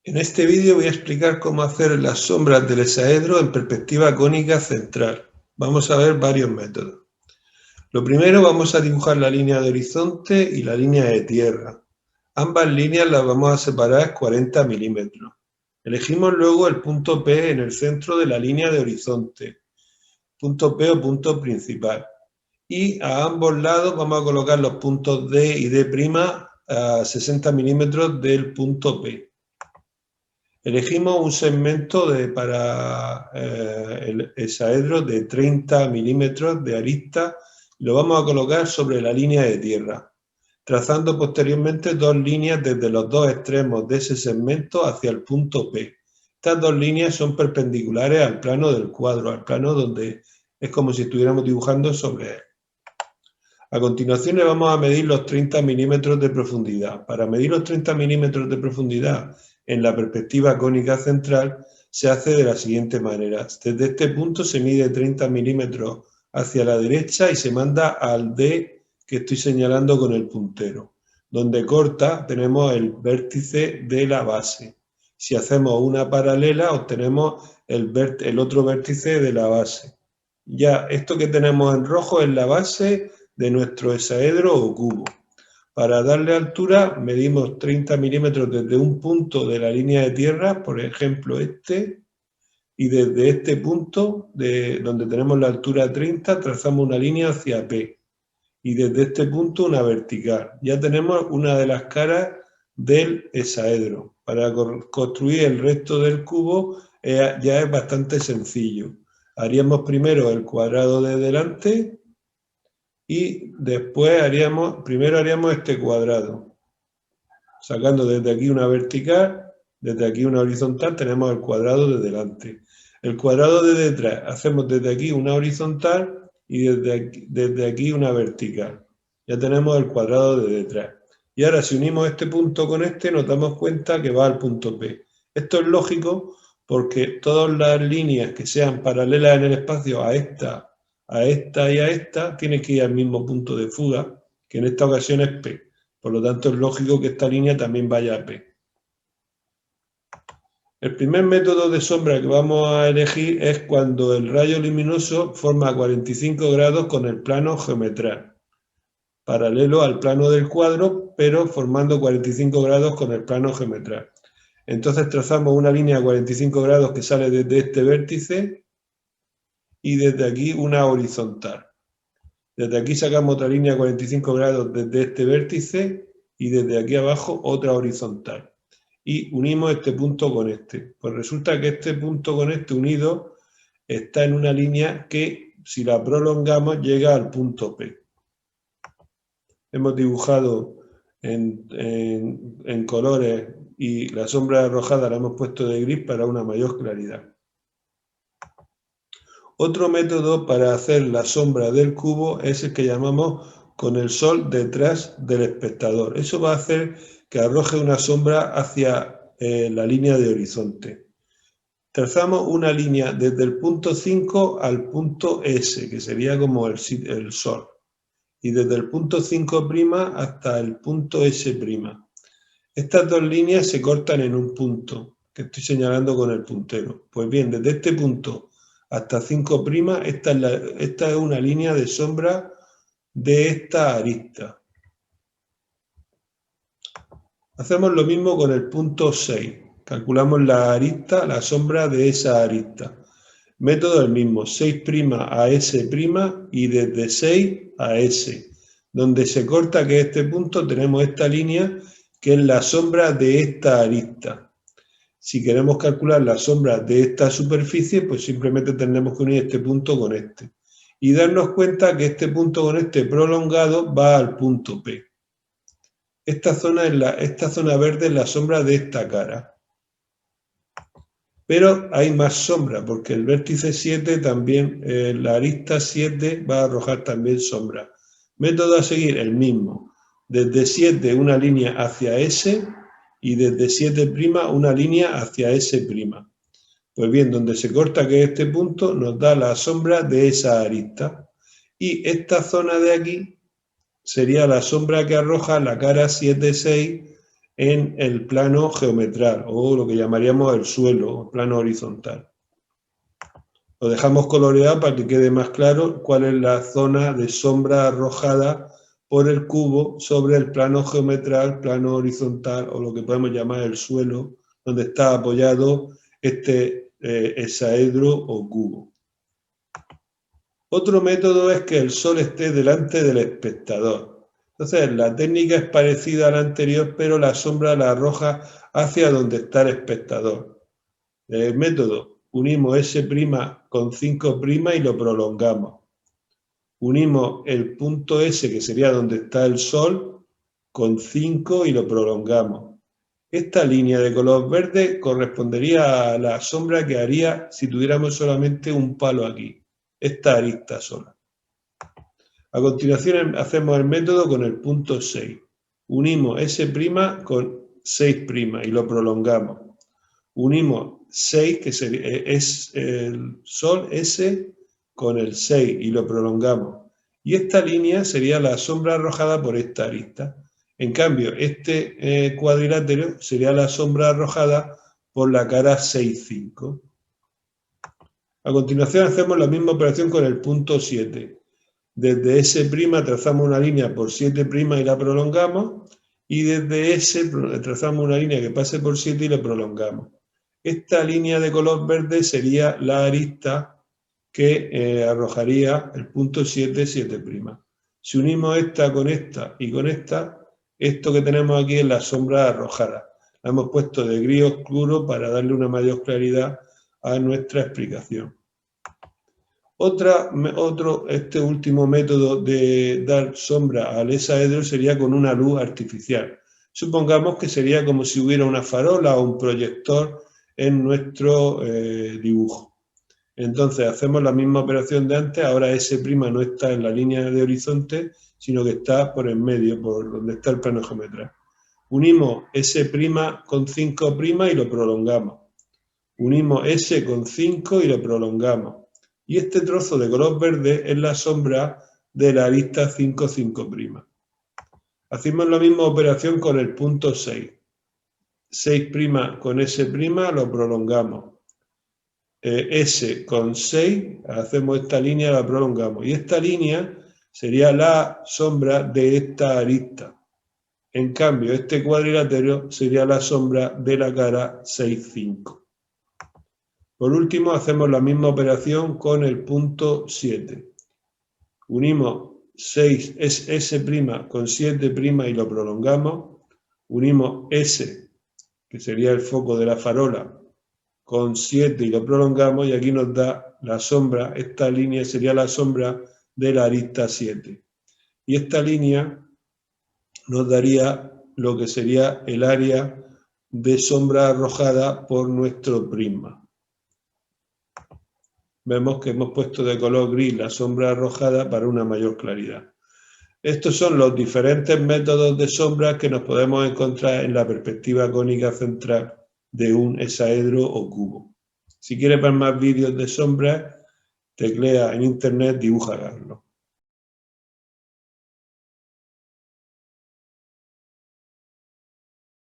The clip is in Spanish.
En este vídeo voy a explicar cómo hacer las sombras del hexaedro en perspectiva cónica central. Vamos a ver varios métodos. Lo primero, vamos a dibujar la línea de horizonte y la línea de tierra. Ambas líneas las vamos a separar 40 milímetros. Elegimos luego el punto P en el centro de la línea de horizonte, punto P o punto principal. Y a ambos lados vamos a colocar los puntos D y D' a 60 milímetros del punto P. Elegimos un segmento para el hexaedro de 30 milímetros de arista y lo vamos a colocar sobre la línea de tierra, trazando posteriormente dos líneas desde los dos extremos de ese segmento hacia el punto P. Estas dos líneas son perpendiculares al plano del cuadro, al plano donde es como si estuviéramos dibujando sobre él. A continuación le vamos a medir los 30 milímetros de profundidad. Para medir los 30 milímetros de profundidad en la perspectiva cónica central se hace de la siguiente manera. Desde este punto se mide 30 milímetros hacia la derecha y se manda al D que estoy señalando con el puntero. Donde corta tenemos el vértice de la base. Si hacemos una paralela obtenemos el otro vértice de la base. Ya esto que tenemos en rojo es la base de nuestro hexaedro o cubo. Para darle altura medimos 30 milímetros desde un punto de la línea de tierra, por ejemplo este, y desde este punto, donde tenemos la altura 30, trazamos una línea hacia P. Y desde este punto una vertical. Ya tenemos una de las caras del hexaedro. Para construir el resto del cubo ya es bastante sencillo. Haríamos primero el cuadrado de delante y después primero haríamos este cuadrado. Sacando desde aquí una vertical, desde aquí una horizontal, tenemos el cuadrado de delante. El cuadrado de detrás, hacemos desde aquí una horizontal y desde aquí una vertical. Ya tenemos el cuadrado de detrás. Y ahora si unimos este punto con este, nos damos cuenta que va al punto P. Esto es lógico porque todas las líneas que sean paralelas en el espacio a esta y a esta, tienen que ir al mismo punto de fuga, que en esta ocasión es P. Por lo tanto, es lógico que esta línea también vaya a P. El primer método de sombra que vamos a elegir es cuando el rayo luminoso forma 45 grados con el plano geometral, paralelo al plano del cuadro, pero formando 45 grados con el plano geometral. Entonces trazamos una línea a 45 grados que sale desde este vértice y desde aquí una horizontal. Desde aquí sacamos otra línea a 45 grados desde este vértice y desde aquí abajo otra horizontal. Y unimos este punto con este. Pues resulta que este punto con este unido está en una línea que, si la prolongamos, llega al punto P. Hemos dibujado en colores y la sombra arrojada la hemos puesto de gris para una mayor claridad. Otro método para hacer la sombra del cubo es el que llamamos con el sol detrás del espectador. Eso va a hacer que arroje una sombra hacia la línea de horizonte. Trazamos una línea desde el punto 5 al punto S, que sería como el sol, y desde el punto 5' hasta el punto S'. Estas dos líneas se cortan en un punto, que estoy señalando con el puntero. Pues bien, desde este punto hasta 5', esta es una línea de sombra de esta arista. Hacemos lo mismo con el punto 6. Calculamos la arista, la sombra de esa arista. Método el mismo, 6' a S' y desde 6 a S. Donde se corta, que es este punto, tenemos esta línea que es la sombra de esta arista. Si queremos calcular la sombra de esta superficie, pues simplemente tendremos que unir este punto con este. Y darnos cuenta que este punto con este prolongado va al punto P. Esta zona verde es la sombra de esta cara. Pero hay más sombra, porque el vértice 7 también, la arista 7 va a arrojar también sombra. Método a seguir, el mismo. Desde 7 una línea hacia S y desde 7' una línea hacia S'. Pues bien, donde se corta, que es este punto, nos da la sombra de esa arista. Y esta zona de aquí sería la sombra que arroja la cara 7,6 en el plano geometral, o lo que llamaríamos el suelo, el plano horizontal. Lo dejamos coloreado para que quede más claro cuál es la zona de sombra arrojada por el cubo sobre el plano geometral, plano horizontal, o lo que podemos llamar el suelo, donde está apoyado este hexaedro o cubo. Otro método es que el sol esté delante del espectador. Entonces, la técnica es parecida a la anterior, pero la sombra la arroja hacia donde está el espectador. El método, unimos S' con 5' y lo prolongamos. Unimos el punto S, que sería donde está el sol, con 5 y lo prolongamos. Esta línea de color verde correspondería a la sombra que haría si tuviéramos solamente un palo aquí, esta arista sola. A continuación hacemos el método con el punto 6. Unimos S' con 6' y lo prolongamos. Unimos 6, que es el sol S, con el 6 y lo prolongamos. Y esta línea sería la sombra arrojada por esta arista. En cambio, este cuadrilátero sería la sombra arrojada por la cara 6,5. A continuación hacemos la misma operación con el punto 7. Desde S' trazamos una línea por 7' y la prolongamos. Y desde S trazamos una línea que pase por 7 y la prolongamos. Esta línea de color verde sería la arista que arrojaría el punto 7, 7'. Si unimos esta y con esta, esto que tenemos aquí es la sombra arrojada. La hemos puesto de gris oscuro para darle una mayor claridad a nuestra explicación. Este último método de dar sombra al hexaedro sería con una luz artificial. Supongamos que sería como si hubiera una farola o un proyector en nuestro dibujo. Entonces hacemos la misma operación de antes, ahora S' no está en la línea de horizonte, sino que está por en medio, por donde está el plano geometral. Unimos S' con 5' y lo prolongamos. Unimos S con 5 y lo prolongamos. Y este trozo de color verde es la sombra de la arista 5, 5'. Hacemos la misma operación con el punto 6. 6' con S' lo prolongamos. S con 6, hacemos esta línea, la prolongamos. Y esta línea sería la sombra de esta arista. En cambio, este cuadrilátero sería la sombra de la cara 6,5. Por último, hacemos la misma operación con el punto 7. Unimos S' con 7' y lo prolongamos. Unimos S, que sería el foco de la farola, con 7 y lo prolongamos, y aquí nos da la sombra, esta línea sería la sombra de la arista 7. Y esta línea nos daría lo que sería el área de sombra arrojada por nuestro prisma. Vemos que hemos puesto de color gris la sombra arrojada para una mayor claridad. Estos son los diferentes métodos de sombra que nos podemos encontrar en la perspectiva cónica central de un hexaedro o cubo. Si quieres ver más vídeos de sombras, teclea en internet Dibuja Carlos.